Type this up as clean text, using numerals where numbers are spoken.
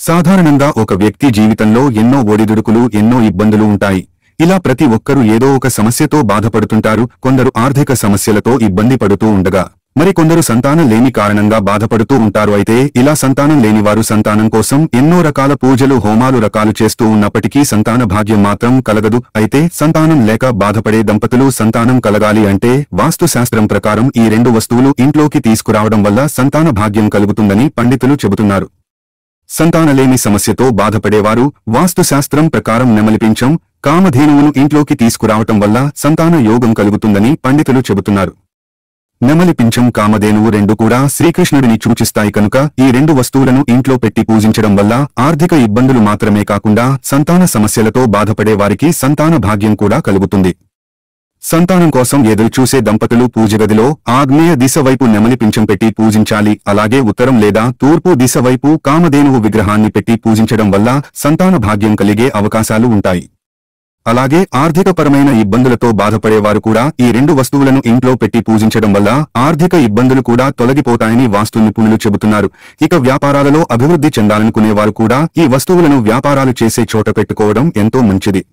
సాధారణంగా ఒక వ్యక్తి జీవితంలో ఎన్నో ఒడిదుడుకులు ఎన్నో ఇబ్బందులు ఉంటాయి. ఇలా ప్రతి ఒక్కరూ ఏదో ఒక సమస్యతో బాధపడుతుంటారు. కొందరు ఆర్థిక సమస్యలతో ఇబ్బంది పడుతూ ఉండగా మరికొందరు సంతానం లేని కారణంగా బాధపడుతూ ఉంటారు. అయితే ఇలా సంతానం లేనివారు సంతానం కోసం ఎన్నో రకాల పూజలు హోమాలు రకాలు చేస్తూ ఉన్నప్పటికీ సంతాన భాగ్యం మాత్రం కలగదు. అయితే సంతానం లేక బాధపడే దంపతులు సంతానం కలగాలి అంటే వాస్తు శాస్త్రం ప్రకారం ఈ రెండు వస్తువులు ఇంట్లోకి తీసుకురావడం వల్ల సంతాన భాగ్యం కలుగుతుందని పండితులు చెబుతున్నారు. సంతానలేమి సమస్యతో బాధపడేవారు వాస్తుశాస్త్రం ప్రకారం నెమలిపించం, కామధేనువును ఇంట్లోకి తీసుకురావటం వల్ల సంతాన యోగం కలుగుతుందని పండితులు చెబుతున్నారు. నెమలిపించం కామధేనువు రెండు కూడా శ్రీకృష్ణుడిని సూచిస్తాయి కనుక ఈ రెండు వస్తువులను ఇంట్లో పెట్టి పూజించడం వల్ల ఆర్థిక ఇబ్బందులు మాత్రమే కాకుండా సంతాన సమస్యలతో బాధపడే వారికి సంతాన భాగ్యం కూడా కలుగుతుంది. సంతానం కోసం ఎదురుచూసే దంపతులు పూజగదిలో ఆగ్నేయ దిశ వైపు నెమలిపించం పెట్టి పూజించాలి. అలాగే ఉత్తరం లేదా తూర్పు దిశ వైపు కామధేనువు విగ్రహాన్ని పెట్టి పూజించడం వల్ల సంతాన భాగ్యం కలిగే అవకాశాలు ఉంటాయి. అలాగే ఆర్థికపరమైన ఇబ్బందులతో బాధపడేవారు కూడా ఈ రెండు వస్తువులను ఇంట్లో పెట్టి పూజించడం వల్ల ఆర్థిక ఇబ్బందులు కూడా తొలగిపోతాయని వాస్తు నిపుణులు చెబుతున్నారు. ఇక వ్యాపారాలలో అభివృద్ధి చెందాలనుకునేవారు కూడా ఈ వస్తువులను వ్యాపారాలు చేసే చోట పెట్టుకోవడం ఎంతో మంచిది.